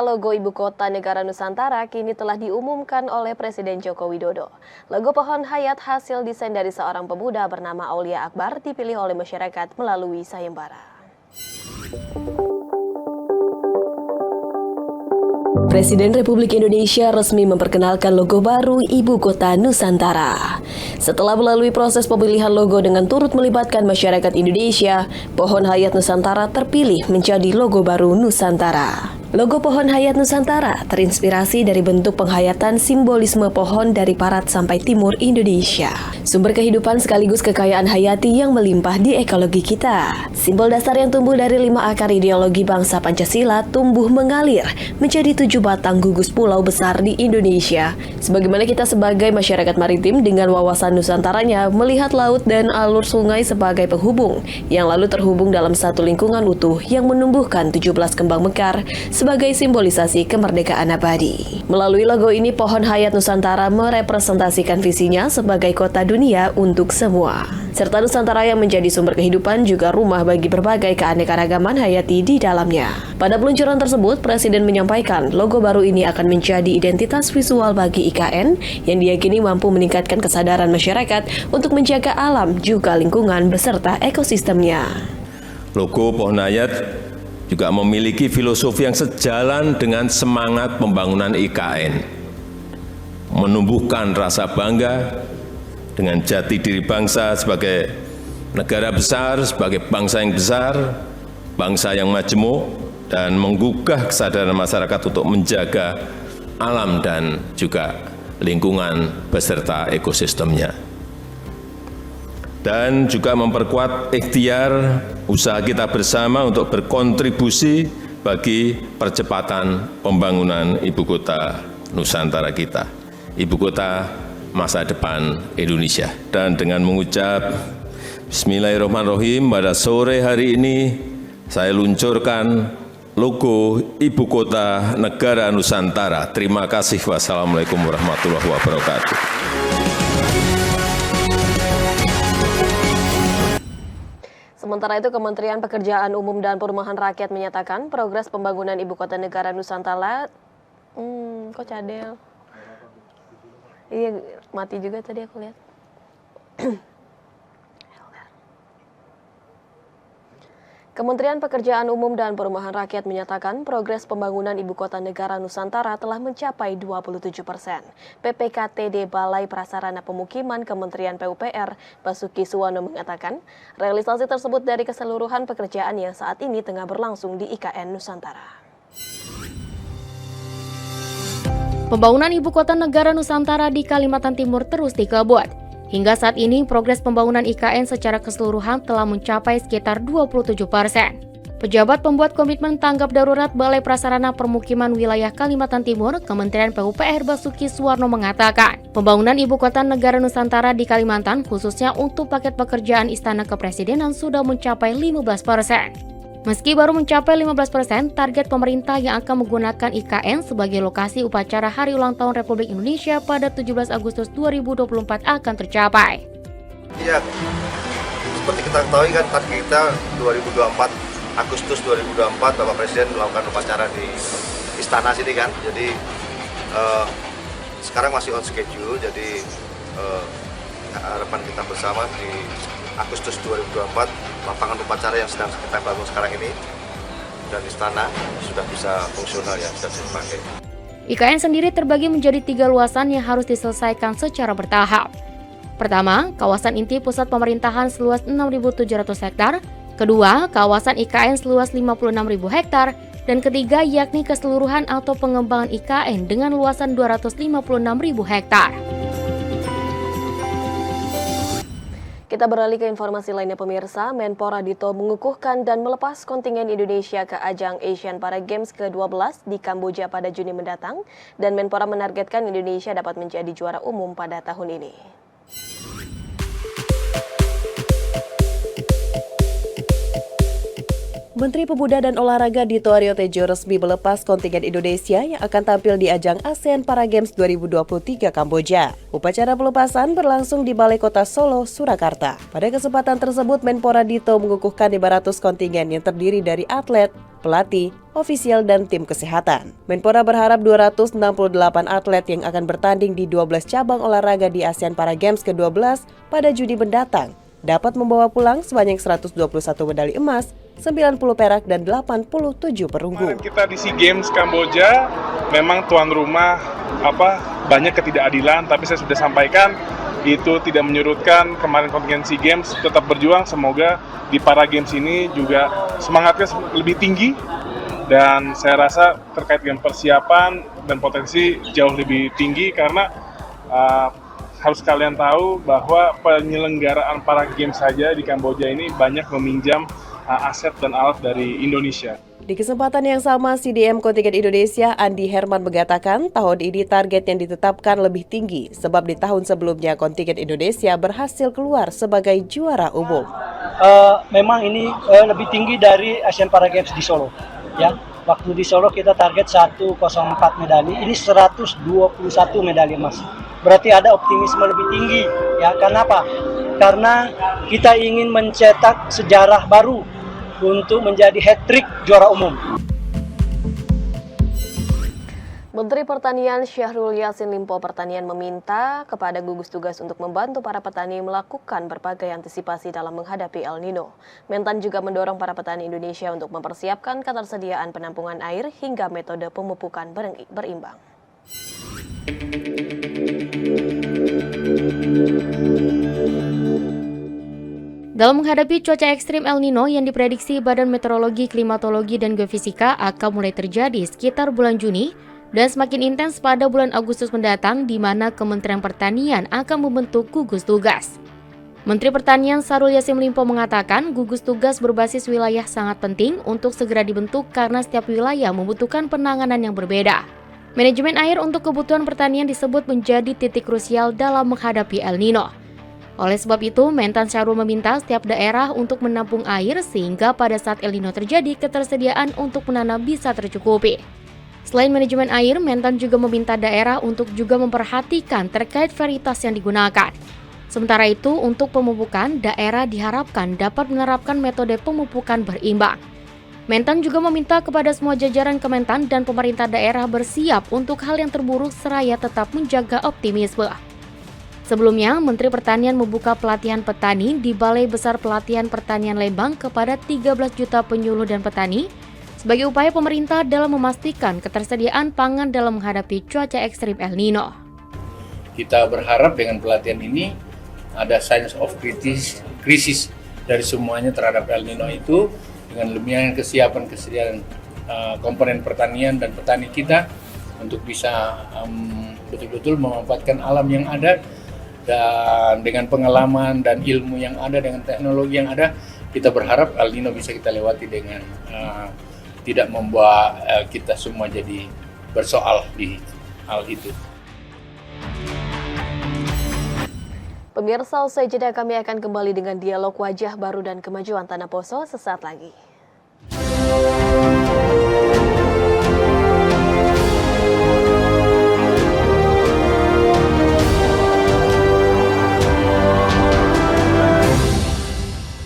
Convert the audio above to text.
logo Ibu Kota Negara Nusantara kini telah diumumkan oleh Presiden Joko Widodo. Logo pohon hayat hasil desain dari seorang pemuda bernama Aulia Akbar dipilih oleh masyarakat melalui sayembara. Presiden Republik Indonesia resmi memperkenalkan logo baru Ibu Kota Nusantara. Setelah melalui proses pemilihan logo dengan turut melibatkan masyarakat Indonesia, Pohon Hayat Nusantara terpilih menjadi logo baru Nusantara. Logo Pohon Hayat Nusantara terinspirasi dari bentuk penghayatan simbolisme pohon dari barat sampai timur Indonesia. Sumber kehidupan sekaligus kekayaan hayati yang melimpah di ekologi kita. Simbol dasar yang tumbuh dari 5 akar ideologi bangsa Pancasila tumbuh mengalir menjadi 7 batang gugus pulau besar di Indonesia. Sebagaimana kita sebagai masyarakat maritim dengan wawasan Nusantaranya melihat laut dan alur sungai sebagai penghubung yang lalu terhubung dalam satu lingkungan utuh yang menumbuhkan 17 kembang mekar sebagai simbolisasi kemerdekaan abadi. Melalui logo ini, Pohon Hayat Nusantara merepresentasikan visinya sebagai kota dunia untuk semua. Serta Nusantara yang menjadi sumber kehidupan juga rumah bagi berbagai keanekaragaman hayati di dalamnya. Pada peluncuran tersebut, Presiden menyampaikan logo baru ini akan menjadi identitas visual bagi IKN yang diyakini mampu meningkatkan kesadaran masyarakat untuk menjaga alam juga lingkungan beserta ekosistemnya. Logo Pohon Hayat juga memiliki filosofi yang sejalan dengan semangat pembangunan IKN, menumbuhkan rasa bangga dengan jati diri bangsa sebagai negara besar, sebagai bangsa yang besar, bangsa yang majemuk, dan menggugah kesadaran masyarakat untuk menjaga alam dan juga lingkungan beserta ekosistemnya. Dan juga memperkuat ikhtiar usaha kita bersama untuk berkontribusi bagi percepatan pembangunan Ibu Kota Nusantara kita, Ibu Kota masa depan Indonesia. Dan dengan mengucap Bismillahirrahmanirrahim, pada sore hari ini saya luncurkan logo Ibu Kota Negara Nusantara. Terima kasih. Wassalamualaikum warahmatullahi wabarakatuh. Sementara itu, Kementerian Pekerjaan Umum dan Perumahan Rakyat menyatakan progres pembangunan Ibu Kota Negara Nusantara... kok cadel? Iya, mati juga tadi aku lihat. Kementerian Pekerjaan Umum dan Perumahan Rakyat menyatakan progres pembangunan Ibu Kota Negara Nusantara telah mencapai 27%. PPKTD Balai Prasarana Pemukiman Kementerian PUPR, Basuki Suwono mengatakan, realisasi tersebut dari keseluruhan pekerjaan yang saat ini tengah berlangsung di IKN Nusantara. Pembangunan Ibu Kota Negara Nusantara di Kalimantan Timur terus dikebut. Hingga saat ini, progres pembangunan IKN secara keseluruhan telah mencapai sekitar 27%. Pejabat pembuat komitmen tanggap darurat Balai Prasarana Permukiman Wilayah Kalimantan Timur, Kementerian PUPR Basuki Suwono mengatakan, pembangunan Ibu Kota Negara Nusantara di Kalimantan, khususnya untuk paket pekerjaan Istana Kepresidenan, sudah mencapai 15%. Meski baru mencapai 15%, target pemerintah yang akan menggunakan IKN sebagai lokasi upacara Hari Ulang Tahun Republik Indonesia pada 17 Agustus 2024 akan tercapai. Iya, seperti kita ketahui kan target kita 2024, Agustus 2024 Bapak Presiden melakukan upacara di Istana sini kan. Jadi sekarang masih on schedule, jadi harapan kita bersama di Agustus 2024 lapangan upacara yang sedang kita bangun sekarang ini dan istana sudah bisa fungsional, ya, sudah bisa dipakai. IKN sendiri terbagi menjadi 3 luasan yang harus diselesaikan secara bertahap. Pertama, kawasan inti pusat pemerintahan seluas 6.700 hektar. Kedua, kawasan IKN seluas 56.000 hektar. Dan ketiga, yakni keseluruhan atau pengembangan IKN dengan luasan 256.000 hektar. Kita beralih ke informasi lainnya pemirsa, Menpora Dito mengukuhkan dan melepas kontingen Indonesia ke ajang Asian Para Games ke-12 di Kamboja pada Juni mendatang, dan Menpora menargetkan Indonesia dapat menjadi juara umum pada tahun ini. Menteri Pemuda dan Olahraga Dito Aryo Tejo resmi melepas kontingen Indonesia yang akan tampil di ajang ASEAN Para Games 2023 Kamboja. Upacara pelepasan berlangsung di Balai Kota Solo, Surakarta. Pada kesempatan tersebut, Menpora Dito mengukuhkan 500 kontingen yang terdiri dari atlet, pelatih, ofisial, dan tim kesehatan. Menpora berharap 268 atlet yang akan bertanding di 12 cabang olahraga di ASEAN Para Games ke-12 pada Juni mendatang dapat membawa pulang sebanyak 121 medali emas, 90 perak, dan 87 perunggu. Kemarin kita di SEA Games Kamboja memang tuan rumah banyak ketidakadilan, tapi saya sudah sampaikan itu tidak menyurutkan kemarin kontingen SEA Games tetap berjuang. Semoga di Para Games ini juga semangatnya lebih tinggi, dan saya rasa terkait dengan persiapan dan potensi jauh lebih tinggi karena harus kalian tahu bahwa penyelenggaraan Para Games saja di Kamboja ini banyak meminjam aset dan alat dari Indonesia. Di kesempatan yang sama, CDM kontingen Indonesia Andi Herman mengatakan tahun ini target yang ditetapkan lebih tinggi sebab di tahun sebelumnya kontingen Indonesia berhasil keluar sebagai juara umum. Memang ini lebih tinggi dari Asian Para Games di Solo. Ya, waktu di Solo kita target 104 medali, ini 121 medali emas. Berarti ada optimisme lebih tinggi. Ya, kenapa? Karena kita ingin mencetak sejarah baru untuk menjadi hat-trick juara umum. Menteri Pertanian Syahrul Yassin Limpo Pertanian meminta kepada gugus tugas untuk membantu para petani melakukan berbagai antisipasi dalam menghadapi El Nino. Mentan juga mendorong para petani Indonesia untuk mempersiapkan ketersediaan penampungan air hingga metode pemupukan berimbang. Dalam menghadapi cuaca ekstrim El Nino yang diprediksi Badan Meteorologi, Klimatologi, dan Geofisika akan mulai terjadi sekitar bulan Juni dan semakin intens pada bulan Agustus mendatang, di mana Kementerian Pertanian akan membentuk gugus tugas. Menteri Pertanian Syahrul Yassin Limpo mengatakan gugus tugas berbasis wilayah sangat penting untuk segera dibentuk karena setiap wilayah membutuhkan penanganan yang berbeda. Manajemen air untuk kebutuhan pertanian disebut menjadi titik krusial dalam menghadapi El Nino. Oleh sebab itu, Mentan Syahrul meminta setiap daerah untuk menampung air sehingga pada saat El Nino terjadi, ketersediaan untuk menanam bisa tercukupi. Selain manajemen air, Mentan juga meminta daerah untuk juga memperhatikan terkait varietas yang digunakan. Sementara itu, untuk pemupukan, daerah diharapkan dapat menerapkan metode pemupukan berimbang. Mentan juga meminta kepada semua jajaran Kementan dan pemerintah daerah bersiap untuk hal yang terburuk seraya tetap menjaga optimisme. Sebelumnya, Menteri Pertanian membuka pelatihan petani di Balai Besar Pelatihan Pertanian Lembang kepada 13 juta penyuluh dan petani sebagai upaya pemerintah dalam memastikan ketersediaan pangan dalam menghadapi cuaca ekstrim El Nino. Kita berharap dengan pelatihan ini ada sense of krisis dari semuanya terhadap El Nino itu, dengan lebihnya kesediaan komponen pertanian dan petani kita untuk bisa betul-betul memanfaatkan alam yang ada. Dan dengan pengalaman dan ilmu yang ada, dengan teknologi yang ada, kita berharap El Nino bisa kita lewati dengan tidak membawa kita semua jadi bersoal di hal itu. Pemirsa, usai jeda kami akan kembali dengan dialog wajah baru dan kemajuan Tanah Poso sesaat lagi.